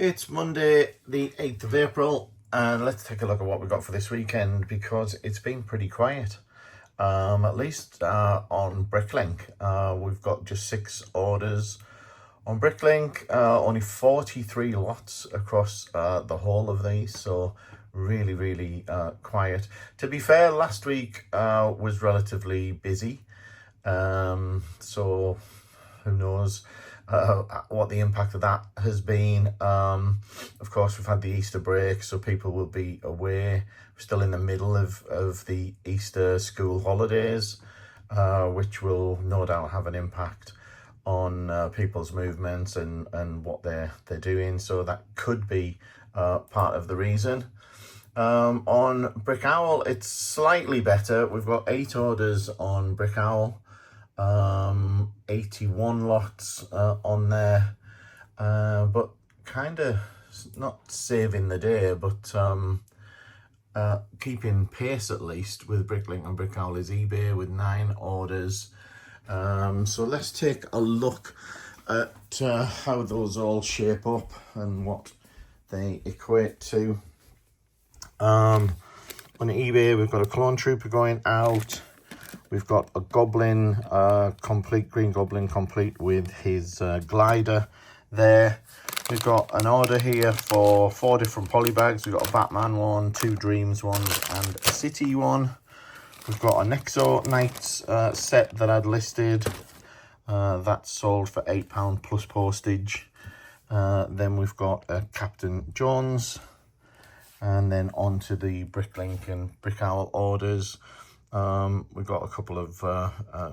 It's Monday the 8th of April and let's take a look at what we've got for this weekend because it's been pretty quiet. At least on Bricklink. We've got just 6 orders on Bricklink, only 43 lots across the whole of these, so really quiet. To be fair, last week was relatively busy, so who knows what the impact of that has been. Of course, we've had the Easter break, so people will be away. We're still in the middle of the Easter school holidays, which will no doubt have an impact on people's movements and what they're doing. So that could be part of the reason. On Brick Owl, it's slightly better. We've got 8 orders on Brick Owl. 81 lots on there, but kind of not saving the day, but keeping pace at least with Bricklink and Brick Owl is eBay with 9 orders. So let's take a look at how those all shape up and what they equate to. On eBay, we've got a Clone Trooper going out. We've got a Goblin complete, Green Goblin complete with his glider there. We've got an order here for 4 different polybags. We've got a Batman one, 2 Dreams ones, and a City one. We've got a Nexo Knights set that I'd listed. That's sold for £8 plus postage. Then we've got a Captain Jones. And then on to the Bricklink and Brick Owl orders. We've got a couple of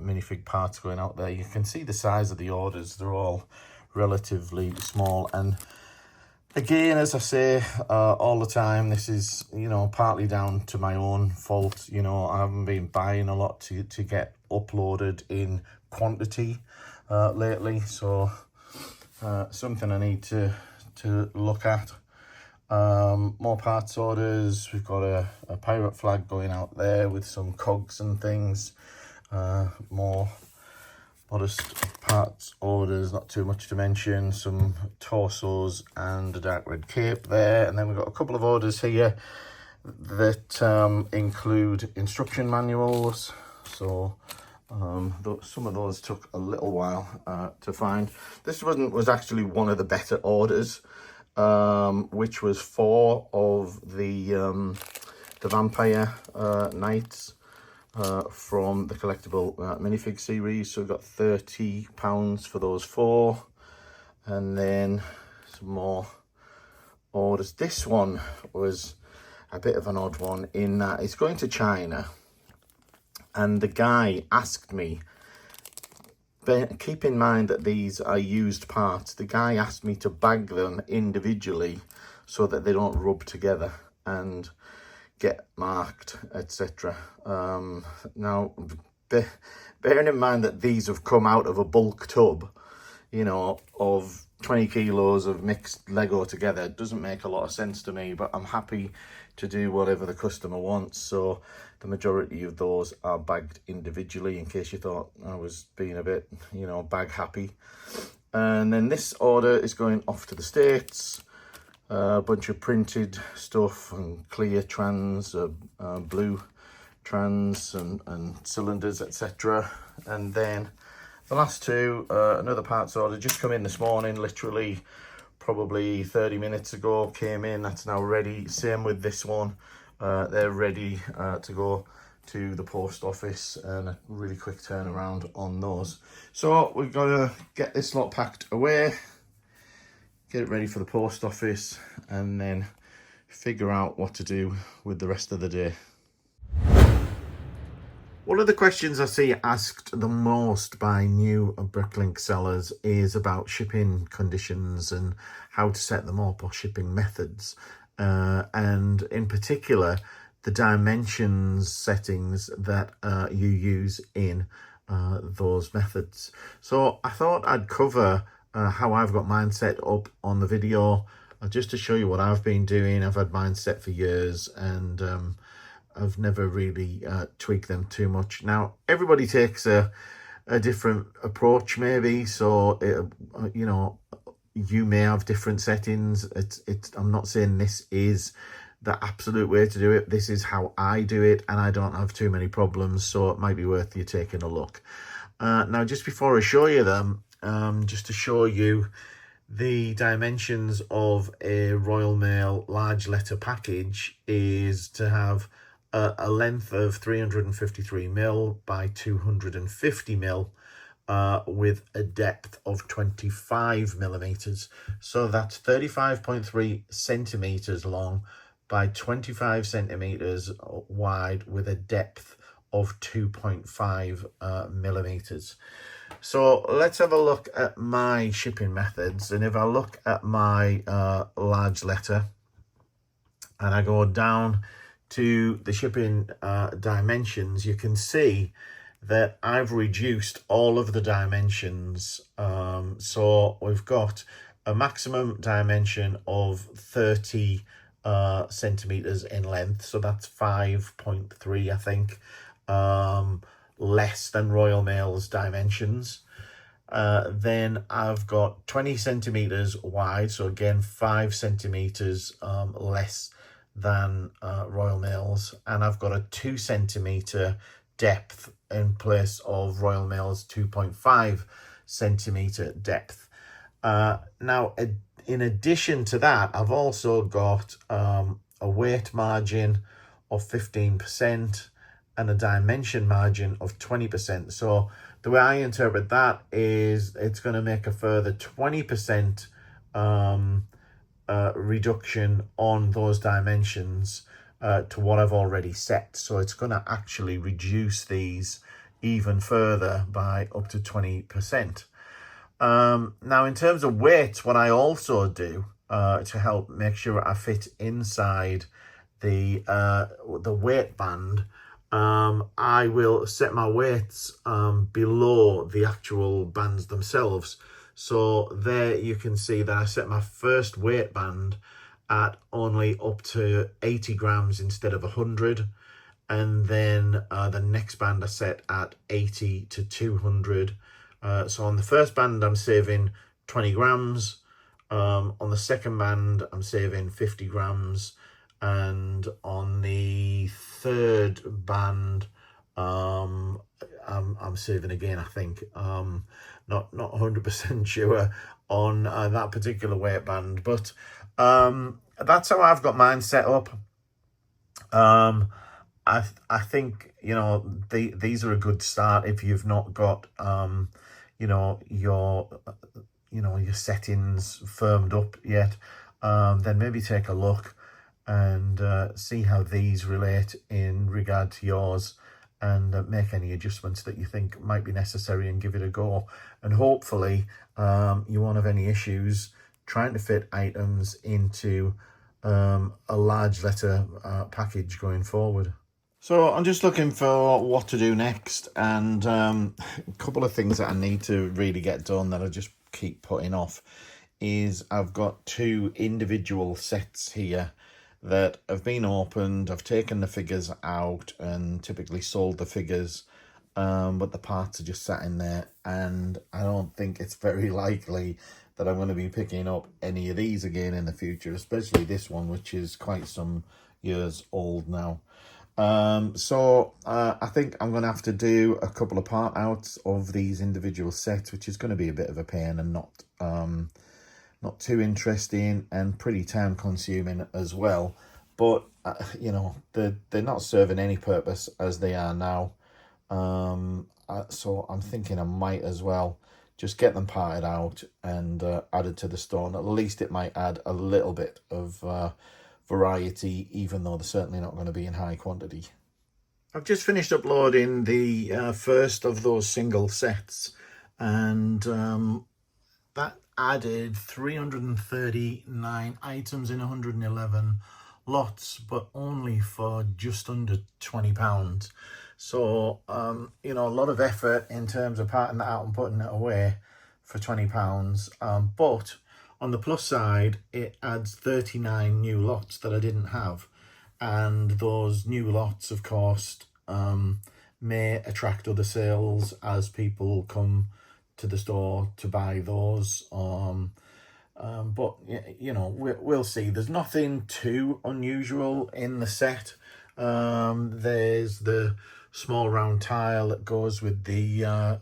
minifig parts going out there. You can see the size of the orders. They're all relatively small. And again, as I say all the time, this is, partly down to my own fault. I haven't been buying a lot to get uploaded in quantity lately. So something I need to look at. More parts orders. We've got a pirate flag going out there with some cogs and things. More modest parts orders, not too much to mention. Some torsos and a dark red cape there. And then we've got a couple of orders here that include instruction manuals. So some of those took a little while to find. This one was actually one of the better orders. Which was 4 of the Vampire Knights from the collectible minifig series. So we've got £30 for those 4, and then some more orders. This one was a bit of an odd one in that it's going to China, and the guy asked me, keep in mind that these are used parts. The guy asked me to bag them individually so that they don't rub together and get marked, etc. Now, bearing in mind that these have come out of a bulk tub, of 20 kilos of mixed Lego together, it doesn't make a lot of sense to me, but I'm happy to do whatever the customer wants. So the majority of those are bagged individually, in case you thought I was being a bit, bag happy. And then this order is going off to the States. A bunch of printed stuff and clear trans, blue trans and cylinders, etc. And then the last 2, another parts order just come in this morning, literally probably 30 minutes ago, came in. That's now ready. Same with this one. They're ready to go to the post office, and a really quick turnaround on those. So we've got to get this lot packed away, get it ready for the post office, and then figure out what to do with the rest of the day. One of the questions I see asked the most by new Bricklink sellers is about shipping conditions and how to set them up, or shipping methods. And in particular, the dimensions settings that you use in those methods. So I thought I'd cover how I've got mine set up on the video, just to show you what I've been doing. I've had mine set for years, and I've never really tweaked them too much. Now, everybody takes a different approach maybe, so you may have different settings. I'm not saying this is the absolute way to do it. This is how I do it, and I don't have too many problems, so it might be worth you taking a look. Now, just before I show you them, just to show you the dimensions of a Royal Mail large letter package is to have a length of 353mm by 250mm with a depth of 25mm. So that's 35.3 centimeters long by 25 centimeters wide with a depth of 2.5 millimeters. So let's have a look at my shipping methods. And if I look at my large letter and I go down to the shipping dimensions, you can see that I've reduced all of the dimensions. So we've got a maximum dimension of 30 centimeters in length. So that's 5.3, I think. Less than Royal Mail's dimensions. Then I've got 20 centimeters wide, so again 5 centimeters less than Royal Mail's, and I've got a 2 centimeter depth in place of Royal Mail's 2.5 centimeter depth. Now, in addition to that, I've also got a weight margin of 15%. And a dimension margin of 20%. So the way I interpret that is it's going to make a further 20% reduction on those dimensions to what I've already set. So it's going to actually reduce these even further by up to 20%. Now, in terms of weights, what I also do to help make sure I fit inside the weight band, I will set my weights below the actual bands themselves. So there you can see that I set my first weight band at only up to 80 grams instead of 100. And then the next band I set at 80 to 200. So on the first band, I'm saving 20 grams. On the second band, I'm saving 50 grams. And on the third band, I'm saving again, I think. Not 100% sure on that particular weight band, but that's how I've got mine set up. I think, you know, these are a good start if you've not got you know, your settings firmed up yet. Then maybe take a look and see how these relate in regard to yours, and make any adjustments that you think might be necessary and give it a go. And hopefully you won't have any issues trying to fit items into a large letter package going forward. So I'm just looking for what to do next, and a couple of things that I need to really get done that I just keep putting off is I've got 2 individual sets here that have been opened. I've taken the figures out and typically sold the figures, but the parts are just sat in there, and I don't think it's very likely that I'm going to be picking up any of these again in the future, especially this one, which is quite some years old now. So I think I'm going to have to do a couple of part outs of these individual sets, which is going to be a bit of a pain and not too interesting and pretty time consuming as well. But you know, they're not serving any purpose as they are now. So I'm thinking I might as well just get them parted out and added to the store, and at least it might add a little bit of variety, even though they're certainly not going to be in high quantity. I've just finished uploading the first of those single sets, and that added 339 items in 111 lots, but only for just under £20. So you know, a lot of effort in terms of parting that out and putting it away for £20. But on the plus side, it adds 39 new lots that I didn't have. And those new lots, of course, may attract other sales as people come to the store to buy those. But you know, we'll see. There's nothing too unusual in the set. There's the small round tile that goes with the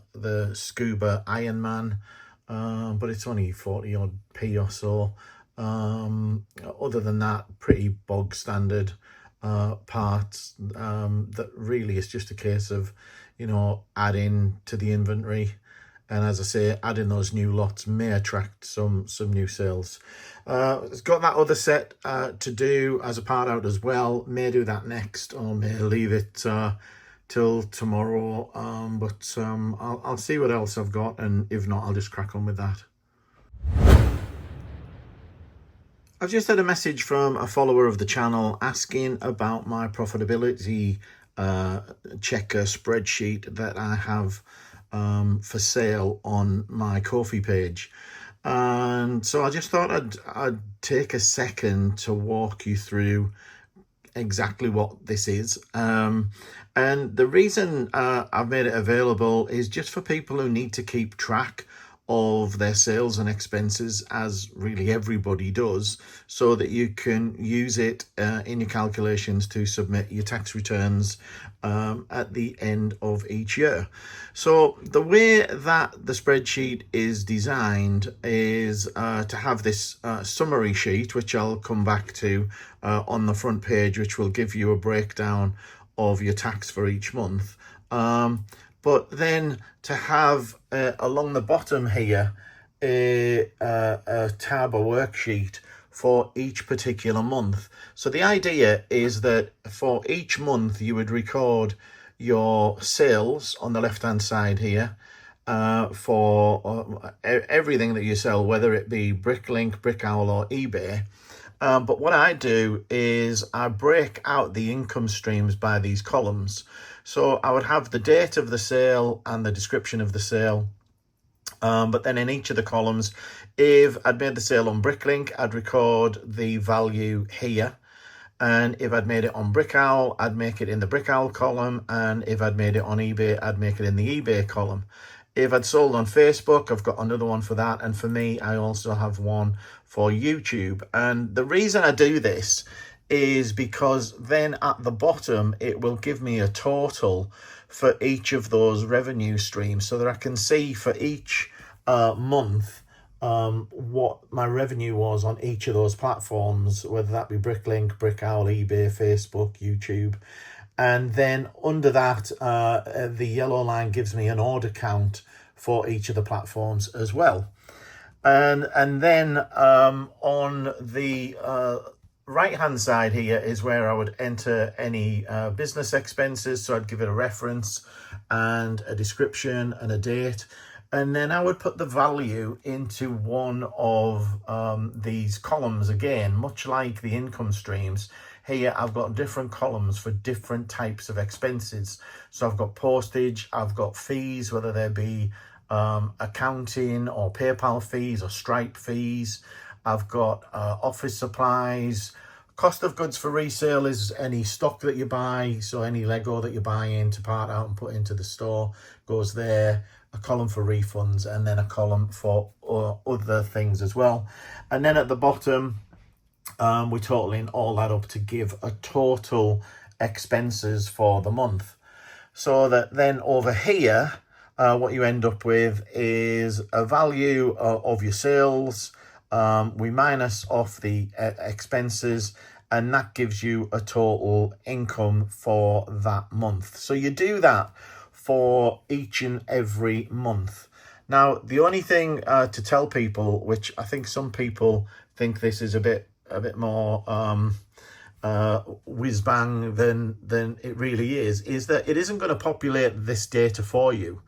scuba Iron Man, but it's only 40 odd p or so. Other than that, pretty bog standard parts. That really is just a case of, you know, adding to the inventory. And as I say, adding those new lots may attract some new sales. It's got that other set to do as a part out as well. May do that next, or may leave it till tomorrow. But I'll see what else I've got, and if not, I'll just crack on with that. I've just had a message from a follower of the channel asking about my profitability checker spreadsheet that I have for sale on my Ko-fi page. And so I just thought I'd take a second to walk you through exactly what this is. And the reason I've made it available is just for people who need to keep track of their sales and expenses, as really everybody does, so that you can use it in your calculations to submit your tax returns at the end of each year. So the way that the spreadsheet is designed is to have this summary sheet, which I'll come back to on the front page, which will give you a breakdown of your tax for each month. But then to have along the bottom here a tab or worksheet for each particular month. So the idea is that for each month you would record your sales on the left hand side here for everything that you sell, whether it be Bricklink, Brickowl or eBay. But what I do is I break out the income streams by these columns. So I would have the date of the sale and the description of the sale. But then in each of the columns, if I'd made the sale on Bricklink, I'd record the value here. And if I'd made it on Brickowl, I'd make it in the Brickowl column. And if I'd made it on eBay, I'd make it in the eBay column. If I'd sold on Facebook, I've got another one for that. And for me, I also have one for YouTube. And the reason I do this is because then at the bottom, it will give me a total for each of those revenue streams, so that I can see for each month what my revenue was on each of those platforms, whether that be Bricklink, Brickowl, eBay, Facebook, YouTube. And then under that, the yellow line gives me an order count for each of the platforms as well. And then on the right hand side here is where I would enter any business expenses. So I'd give it a reference and a description and a date. And then I would put the value into one of these columns again, much like the income streams. Here I've got different columns for different types of expenses. So I've got postage, I've got fees, whether they be accounting or PayPal fees or Stripe fees. I've got office supplies. Cost of goods for resale is any stock that you buy. So any Lego that you buy in to part out and put into the store goes there. A column for refunds, and then a column for other things as well. And then at the bottom, we're totaling all that up to give a total expenses for the month. So that then over here, what you end up with is a value of your sales. We minus off the expenses, and that gives you a total income for that month. So you do that for each and every month. Now, the only thing to tell people, which I think some people think this is a bit more whiz bang than it really is that it isn't going to populate this data for you.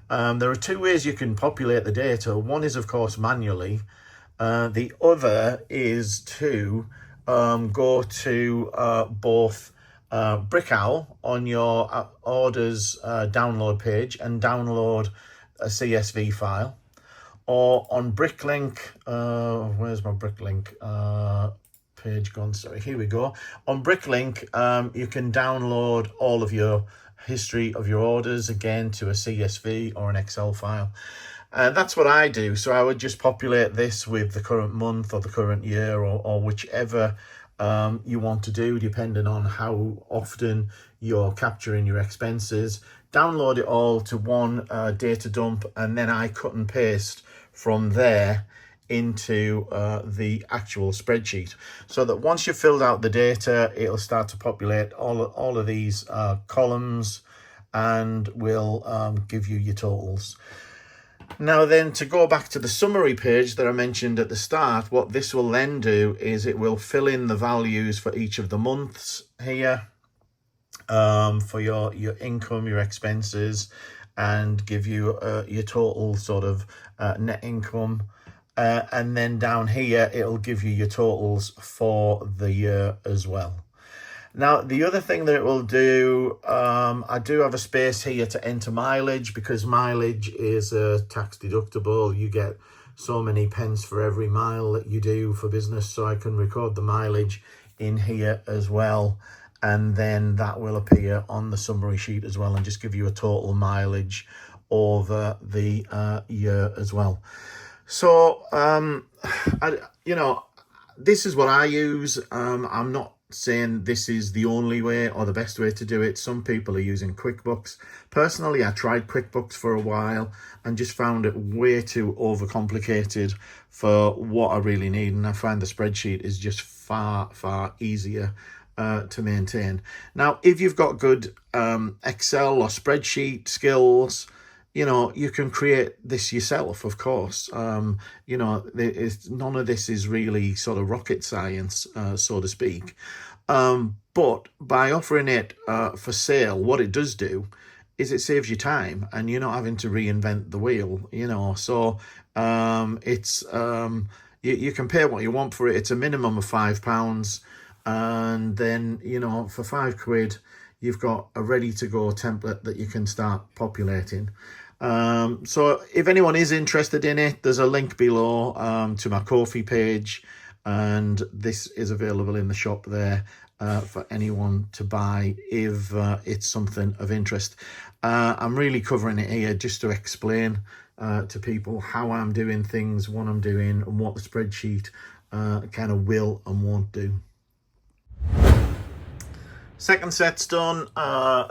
There are two ways you can populate the data. One is, of course, manually. The other is to go to both Brickowl on your orders download page and download a CSV file, or on Bricklink, where's my Bricklink page gone? Sorry, here we go. On Bricklink, you can download all of your history of your orders again to a CSV or an Excel file. And that's what I do. So I would just populate this with the current month or the current year, or whichever you want to do, depending on how often you're capturing your expenses. Download it all to one data dump, and then I cut and paste from there into the actual spreadsheet, so that once you've filled out the data, it'll start to populate all of these columns, and will give you your totals. Now then, to go back to the summary page that I mentioned at the start, what this will then do is it will fill in the values for each of the months here, for your income, your expenses, and give you your total sort of net income. And then down here, it'll give you your totals for the year as well. Now, the other thing that it will do, I do have a space here to enter mileage, because mileage is tax deductible. You get so many pence for every mile that you do for business. So I can record the mileage in here as well. And then that will appear on the summary sheet as well, and just give you a total mileage over the year as well. So, this is what I use. I'm not saying this is the only way or the best way to do it. Some people are using QuickBooks. Personally, I tried QuickBooks for a while and just found it way too overcomplicated for what I really need. And I find the spreadsheet is just far, far easier to maintain. Now, if you've got good Excel or spreadsheet skills, you can create this yourself, of course. None of this is really sort of rocket science, so to speak. But by offering it for sale, what it does do is it saves you time, and you're not having to reinvent the wheel, So it's you can pay what you want for it. It's a minimum of £5, and then for £5, you've got a ready-to-go template that you can start populating. So if anyone is interested in it, there's a link below to my Ko-fi page, and this is available in the shop there for anyone to buy if it's something of interest. I'm really covering it here just to explain to people how I'm doing things, what I'm doing, and what the spreadsheet kind of will and won't do. Second set's done.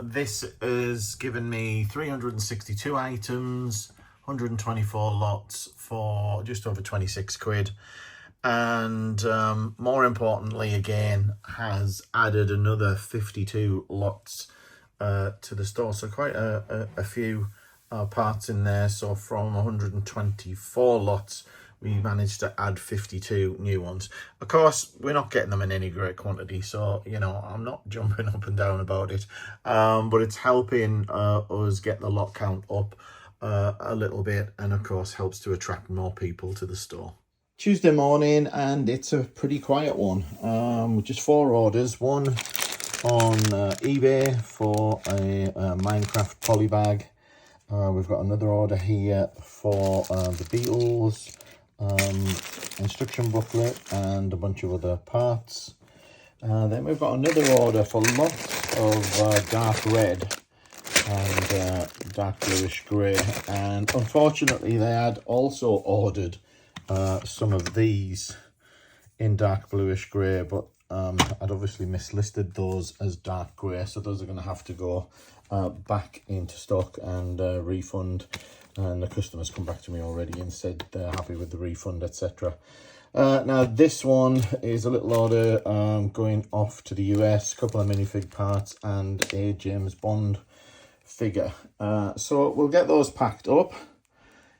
This has given me 362 items, 124 lots for just over 26 quid. And more importantly, again, has added another 52 lots to the store. So quite a few parts in there. So from 124 lots, we managed to add 52 new ones. Of course, we're not getting them in any great quantity, so I'm not jumping up and down about it, but it's helping us get the lot count up a little bit, and of course helps to attract more people to the store. Tuesday morning, and it's a pretty quiet one. Just 4 orders. One on eBay for a Minecraft polybag. We've got another order here for the Beatles instruction booklet and a bunch of other parts. Then we've got another order for lots of dark red and dark bluish grey, and unfortunately they had also ordered some of these in dark bluish grey, but I'd obviously mislisted those as dark grey, so those are going to have to go back into stock and refund. And the customers come back to me already and said they're happy with the refund, etc. Now this one is a little order going off to the US, a couple of minifig parts and a James Bond figure. So we'll get those packed up,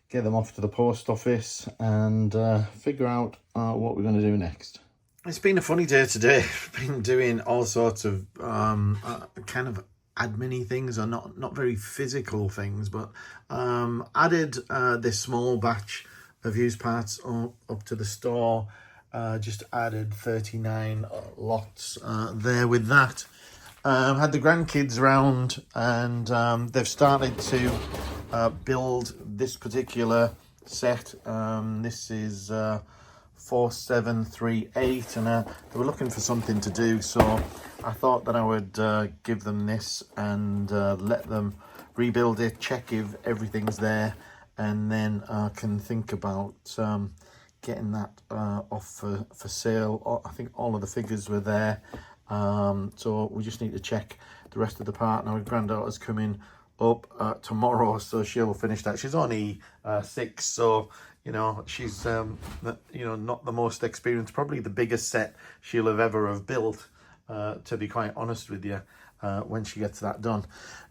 get them off to the post office, and figure out what we're going to do next. It's been a funny day today. I've been doing all sorts of kind of admin-y things, or not very physical things, but added this small batch of used parts up to the store. Just added 39 lots there with that. Had the grandkids round, and they've started to build this particular set. This is 4738, and they were looking for something to do, so I thought that I would give them this and let them rebuild it, check if everything's there, and then I can think about getting that off for sale. I think all of the figures were there, so we just need to check the rest of the part. Now, my granddaughter's coming up tomorrow, so she'll finish that. She's only 6, so you know, she's not the most experienced, probably the biggest set she'll have built, to be quite honest with you, when she gets that done.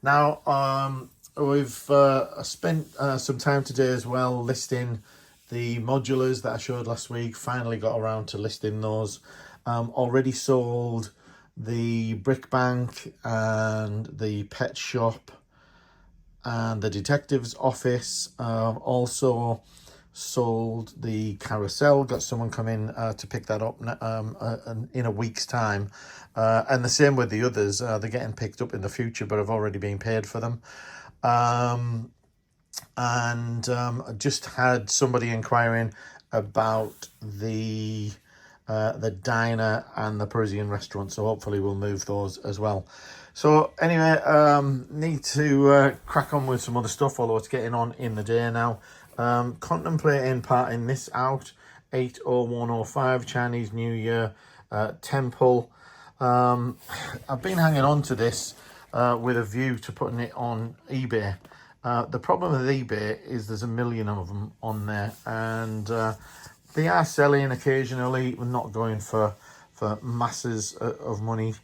Now, we've spent some time today as well listing the modulars that I showed last week. Finally got around to listing those. Already sold the brick bank and the pet shop and the detective's office. Also sold the carousel, got someone coming to pick that up in a week's time, and the same with the others. They're getting picked up in the future, but I've already been paid for them. I just had somebody inquiring about the diner and the Parisian restaurant, so hopefully we'll move those as well. So anyway, need to crack on with some other stuff, although it's getting on in the day now. Contemplating parting this out. 80105 Chinese New Year temple. I've been hanging on to this with a view to putting it on eBay. The problem with eBay is there's a million of them on there, and they are selling occasionally. We're not going for masses of money,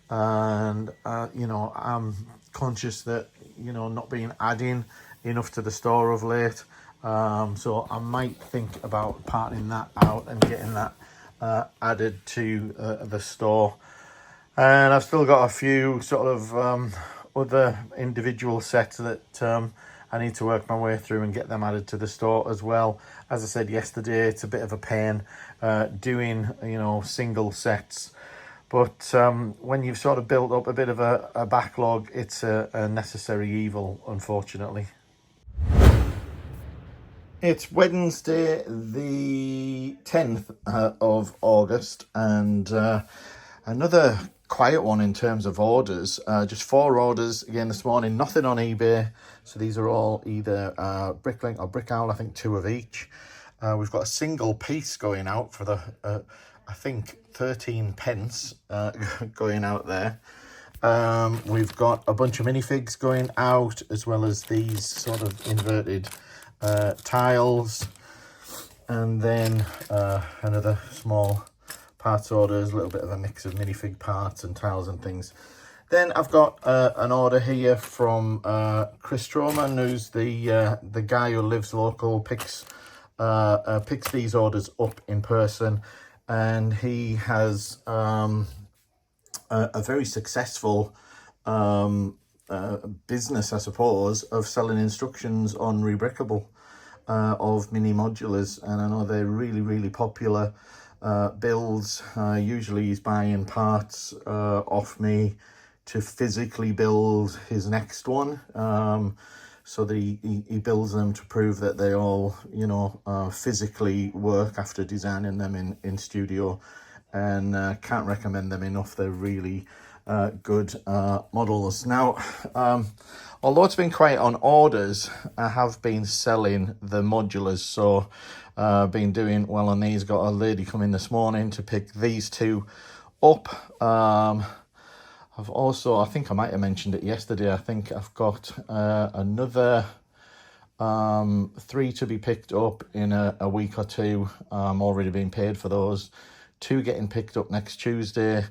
and I'm conscious that not being adding enough to the store of late, so I might think about parting that out and getting that added to the store. And I've still got a few sort of other individual sets that I need to work my way through and get them added to the store as well. As I said yesterday, it's a bit of a pain doing single sets, but when you've sort of built up a bit of a backlog, it's a necessary evil, unfortunately. It's Wednesday the 10th of August, and another quiet one in terms of orders. Just 4 orders again this morning, nothing on eBay, so these are all either Bricklink or Brickowl, I think 2 of each. We've got a single piece going out for the I think 13 pence going out there. We've got a bunch of minifigs going out, as well as these sort of inverted tiles, and then another small parts orders, a little bit of a mix of minifig parts and tiles and things. Then I've got an order here from Chris Stroman, who's the guy who lives local, picks these orders up in person, and he has a very successful business, I suppose, of selling instructions on Rebrickable of mini modulars, and I know they're really popular builds. Usually he's buying parts off me to physically build his next one, so that he builds them to prove that they all physically work after designing them in studio, and can't recommend them enough. They're really good models. Now, although it's been quiet on orders, I have been selling the modulars, so been doing well on these. Got a lady coming this morning to pick these 2 up. I've also, I think I might have mentioned it yesterday, I think I've got another 3 to be picked up in a week or 2. Already been paid for those. 2 getting picked up next Tuesday,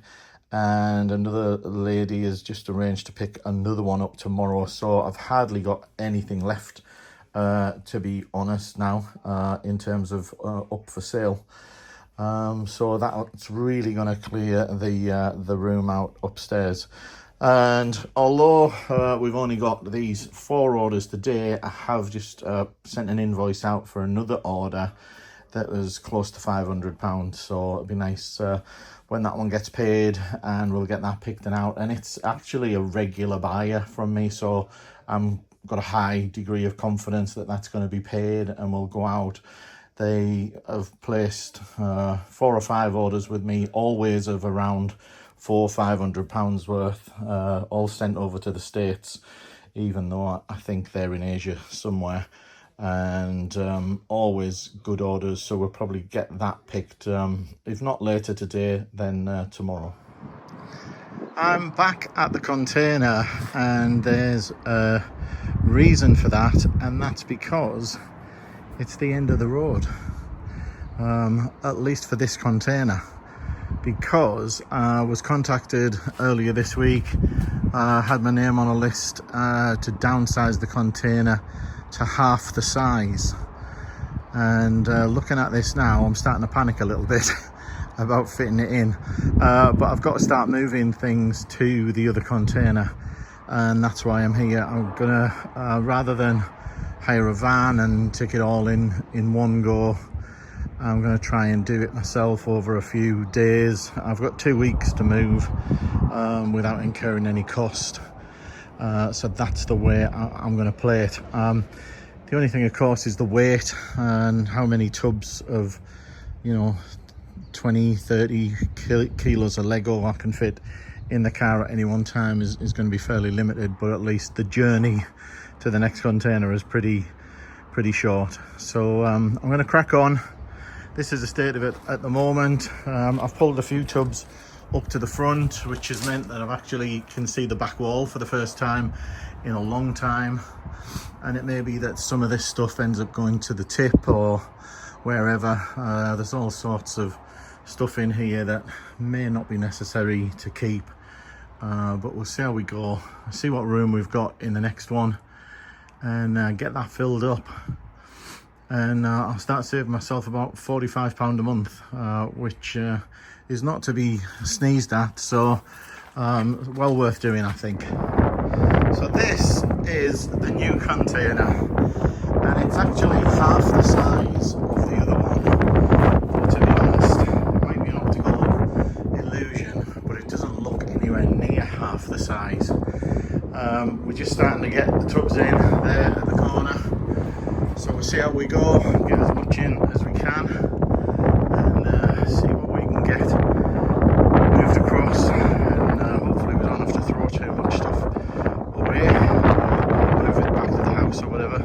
and another lady has just arranged to pick another one up tomorrow. So I've hardly got anything left, to be honest now, in terms of up for sale. So that's really going to clear the room out upstairs. And although we've only got these 4 orders today, I have just sent an invoice out for another order that was close to £500, so it'd be nice when that one gets paid, and we'll get that picked out. And it's actually a regular buyer from me, so I'm got a high degree of confidence that that's going to be paid and will go out. They have placed 4 or 5 orders with me, always of around £400-500 worth, all sent over to the States, even though I think they're in Asia somewhere. and always good orders, so we'll probably get that picked, if not later today, then tomorrow. I'm back at the container, and there's a reason for that, and that's because it's the end of the road, at least for this container, because I was contacted earlier this week. I had my name on a list to downsize the container to half the size, and looking at this now, I'm starting to panic a little bit about fitting it in, but I've got to start moving things to the other container, and that's why I'm here. I'm gonna rather than hire a van and take it all in one go, I'm going to try and do it myself over a few days. I've got 2 weeks to move without incurring any cost, so that's the way I'm going to play it. The only thing, of course, is the weight and how many tubs of, 20-30 kilos of Lego I can fit in the car at any one time is going to be fairly limited, but at least the journey to the next container is pretty short. So I'm going to crack on. This is the state of it at the moment. I've pulled a few tubs up to the front, which has meant that I've actually can see the back wall for the first time in a long time, and it may be that some of this stuff ends up going to the tip or wherever. There's all sorts of stuff in here that may not be necessary to keep, but we'll see how we go, see what room we've got in the next one, and get that filled up, and I'll start saving myself about £45 a month, which is not to be sneezed at, so well worth doing, I think. So this is the new container, and it's actually half the size of the other one. But to be honest, it might be an optical illusion, but it doesn't look anywhere near half the size. We're just starting to get the tubs in there at the corner, so we'll see how we go, get as much in as we can, and see what we can get moved across, and hopefully we don't have to throw too much stuff away, move it back to the house or whatever.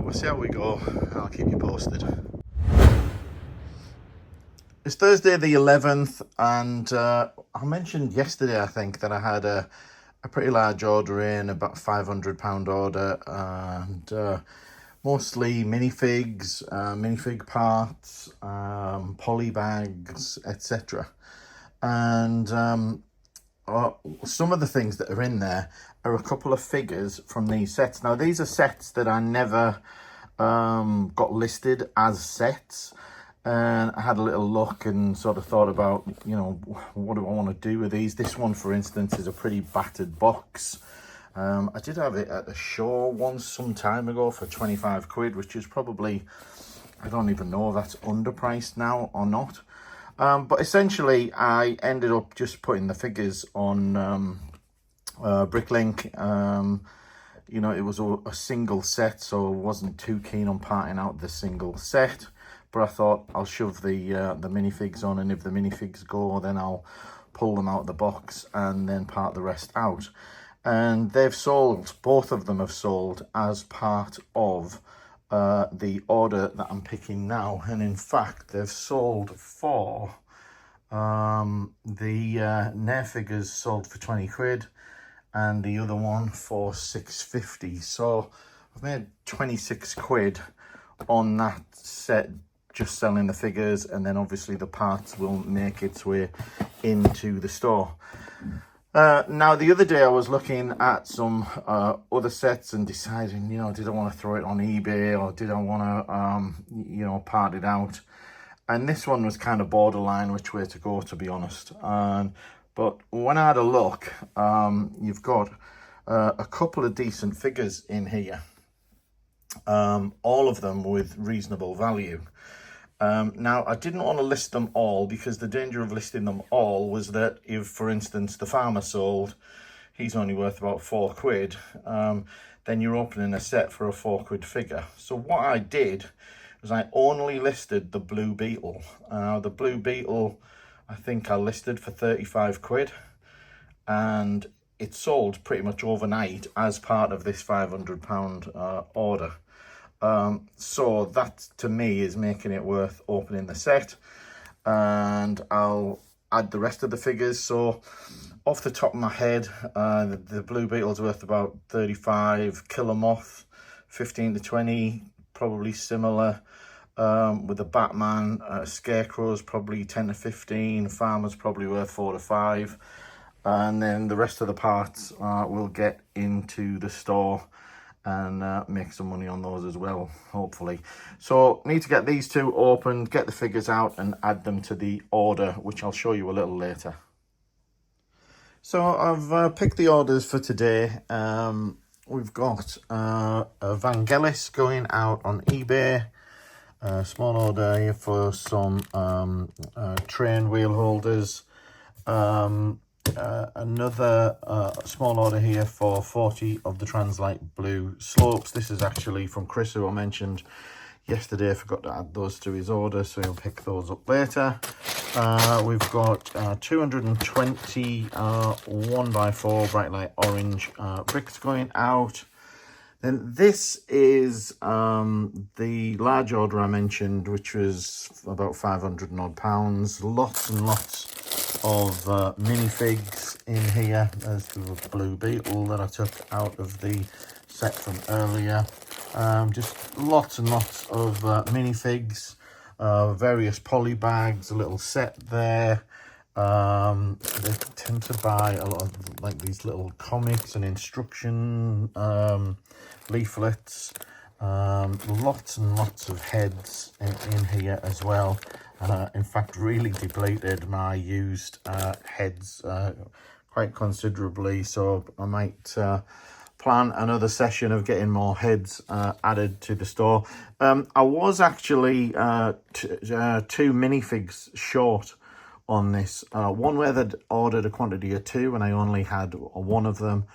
We'll see how we go, and I'll keep you posted. It's Thursday the 11th, and I mentioned yesterday, I think, that I had a pretty large order in, about £500 order, and mostly minifigs, minifig parts, poly bags, etc. And some of the things that are in there are a couple of figures from these sets. Now, these are sets that I never got listed as sets, and I had a little look and sort of thought about, what do I want to do with these. This one, for instance, is a pretty battered box. I did have it at a show once some time ago for 25 quid, which is probably, I don't even know if that's underpriced now or not. But essentially, I ended up just putting the figures on Bricklink. It was a single set, so I wasn't too keen on parting out the single set. But I thought I'll shove the minifigs on, and if the minifigs go, then I'll pull them out of the box and then part the rest out. And they've sold, both of them have sold as part of the order that I'm picking now. And in fact, they've sold for, the Nair figures sold for 20 quid and the other one for 6.50. So I've made 26 quid on that set, just selling the figures, and then obviously the parts will make its way into the store. Now, the other day I was looking at some other sets and deciding, did I want to throw it on eBay, or did I want to, part it out? And this one was kind of borderline which way to go, to be honest. But when I had a look, you've got a couple of decent figures in here, all of them with reasonable value. Now, I didn't want to list them all, because the danger of listing them all was that if, for instance, the farmer sold, he's only worth about 4 quid, then you're opening a set for a 4 quid figure. So what I did was I only listed the Blue Beetle. The Blue Beetle, I think I listed for 35 quid, and it sold pretty much overnight as part of this £500 order. So that to me is making it worth opening the set, and I'll add the rest of the figures. So off the top of my head, the Blue Beetle's worth about 35, Killer Moth 15 to 20, probably similar. With the Batman, Scarecrow's probably 10 to 15, Farmer's probably worth 4 to 5, and then the rest of the parts will get into the store and make some money on those as well, hopefully. So need to get these two opened, get the figures out and add them to the order, which I'll show you a little later. So I've picked the orders for today. We've got a Vangelis going out on eBay. Small order here for some train wheel holders. Another small order here for 40 of the Translite Blue slopes. This is actually from Chris, who I mentioned yesterday. I forgot to add those to his order, so he'll pick those up later. We've got 220 1x4 bright light orange bricks going out. Then this is the large order I mentioned, which was about 500 and odd pounds. Lots and lots of minifigs in here. There's the Blue Beetle that I took out of the set from earlier. Just lots and lots of minifigs, various poly bags, a little set there. They tend to buy a lot of like these little comics and instruction leaflets. Lots and lots of heads in here as well. In fact, really depleted my used heads quite considerably, so I might plan another session of getting more heads added to the store. I was actually 2 minifigs short on this. One where they'd ordered a quantity of 2 and I only had 1 of them,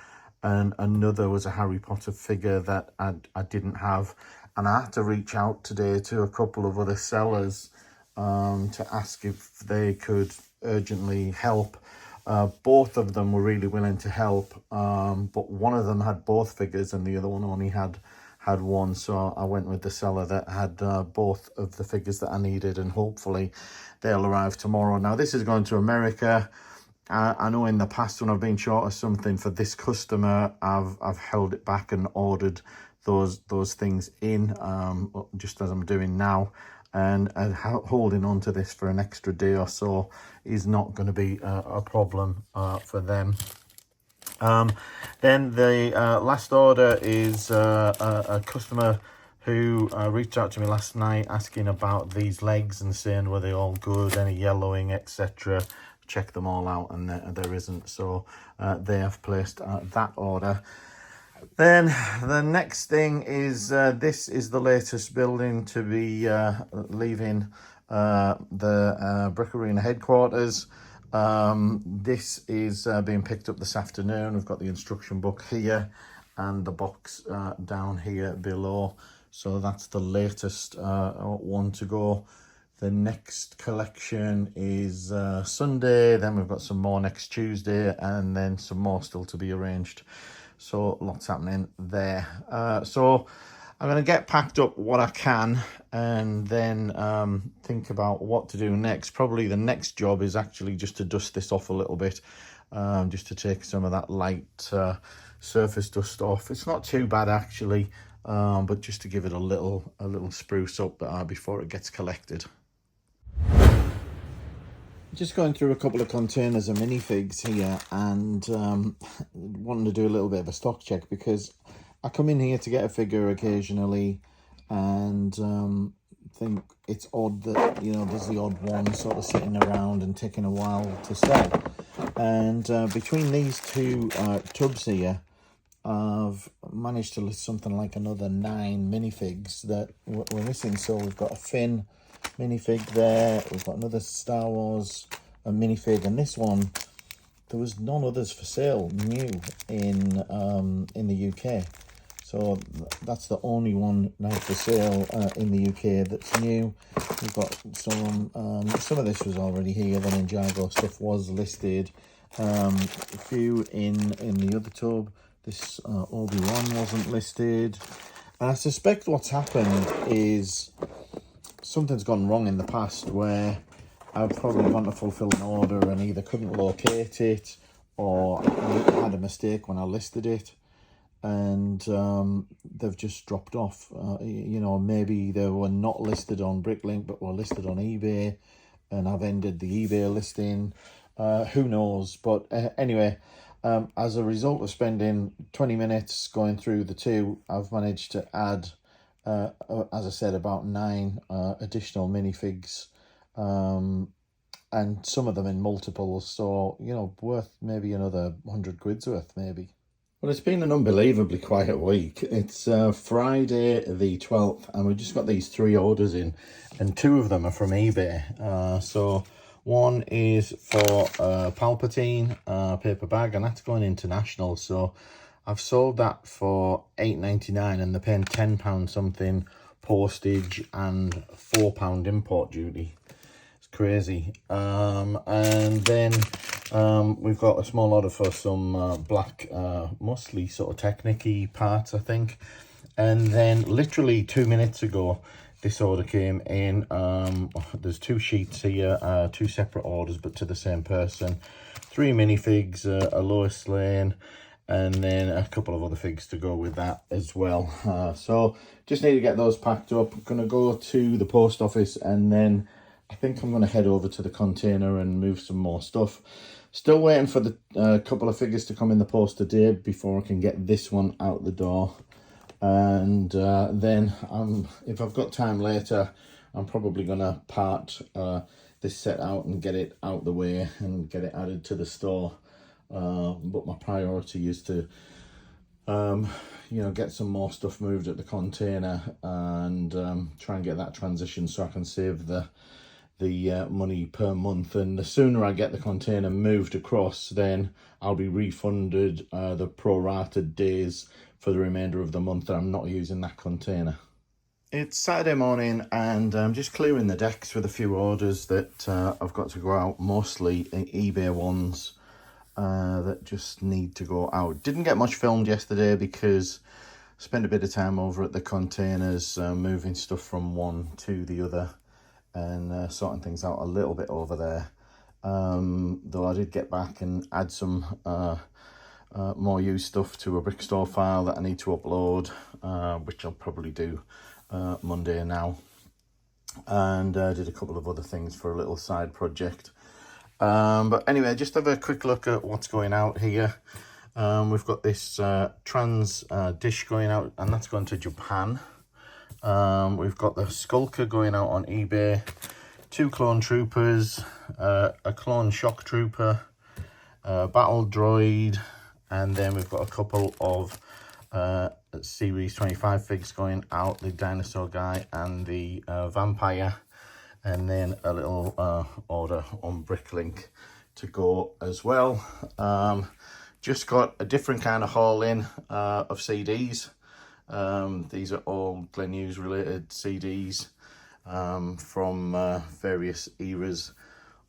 and another was a Harry Potter figure that I didn't have, and I had to reach out today to a couple of other sellers to ask if they could urgently help. Both of them were really willing to help, but one of them had both figures and the other one only had 1, so I went with the seller that had both of the figures that I needed, and hopefully they'll arrive tomorrow. Now this is going to America. I know in the past when I've been short of something for this customer, I've held it back and ordered those things in, just as I'm doing now, and holding on to this for an extra day or so is not going to be a problem for them. Then the last order is a customer who reached out to me last night asking about these legs and saying were they all good, any yellowing, etc. Check them all out, and there isn't, so they have placed that order. Then the next thing is this is the latest building to be leaving the Brick Arena headquarters. This is being picked up this afternoon. We've got the instruction book here and the box down here below, so that's the latest one to go. The next collection is Sunday, then we've got some more next Tuesday, and then some more still to be arranged. So lots happening there. So I'm going to get packed up what I can and then think about what to do next. Probably the next job is actually just to dust this off a little bit, just to take some of that light surface dust off. It's not too bad actually, but just to give it a little spruce up before it gets collected. Just going through a couple of containers of minifigs here, and wanting to do a little bit of a stock check, because I come in here to get a figure occasionally and think it's odd that, you know, there's the odd one sort of sitting around and taking a while to sell. And between these two tubs here, I've managed to list something like another 9 minifigs that we're missing. So we've got a Finn minifig there, we've got another Star Wars minifig, and this one, there was none others for sale new in the UK, so that's the only one now for sale in the UK that's new. We've got some of this was already here, the Ninjago stuff was listed, a few in the other tub. This Obi-Wan wasn't listed. I suspect what's happened is something's gone wrong in the past where I've probably gone to fulfill an order and either couldn't locate it or had a mistake when I listed it, and they've just dropped off. You know, maybe they were not listed on Bricklink but were listed on eBay, and I've ended the eBay listing. Who knows? But anyway, as a result of spending 20 minutes going through the two, I've managed to add, as I said, about 9 additional minifigs, and some of them in multiples, so, you know, worth maybe another 100 quid's worth, maybe. Well, it's been an unbelievably quiet week. It's Friday the 12th, and we've just got these 3 orders in, and 2 of them are from eBay. So one is for Palpatine paper bag, and that's going international. So I've sold that for £8.99, and they're paying £10 something postage and £4 import duty. It's crazy. And then we've got a small order for some black, mostly sort of Technic-y parts, I think. And then literally 2 minutes ago, this order came in. There's 2 sheets here, 2 separate orders, but to the same person. 3 minifigs, a Lois Lane, and then a couple of other figs to go with that as well. So just need to get those packed up. I'm going to go to the post office, and then I think I'm going to head over to the container and move some more stuff. Still waiting for the couple of figures to come in the post today before I can get this one out the door. And then if I've got time later, I'm probably going to part this set out and get it out the way and get it added to the store. But my priority is to, you know, get some more stuff moved at the container and try and get that transition so I can save the money per month. And the sooner I get the container moved across, then I'll be refunded the prorated days for the remainder of the month that I'm not using that container. It's Saturday morning, and I'm just clearing the decks with a few orders that I've got to go out, mostly eBay ones that just need to go out. Didn't get much filmed yesterday because I spent a bit of time over at the containers, moving stuff from one to the other and sorting things out a little bit over there. Though I did get back and add some more used stuff to a Brickstore file that I need to upload, which I'll probably do Monday now. And did a couple of other things for a little side project. But anyway, just have a quick look at what's going out here. We've got this trans dish going out, and that's going to Japan. We've got the Skulker going out on eBay, 2 clone troopers, a clone shock trooper, battle droid, and then we've got a couple of series 25 figs going out, the dinosaur guy and the vampire, and then a little order on Bricklink to go as well. Just got a different kind of haul in of CDs. These are all Glen Hughes related CDs from various eras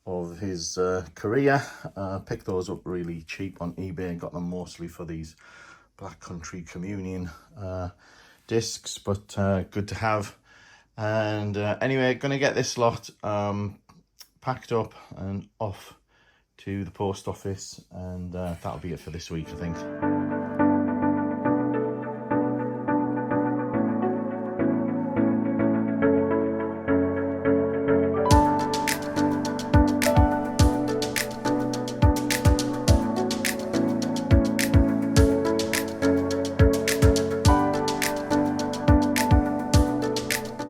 of his career. Picked those up really cheap on eBay and got them mostly for these Black Country Communion discs, but good to have. And anyway, gonna get this lot packed up and off to the post office, and that'll be it for this week, I think.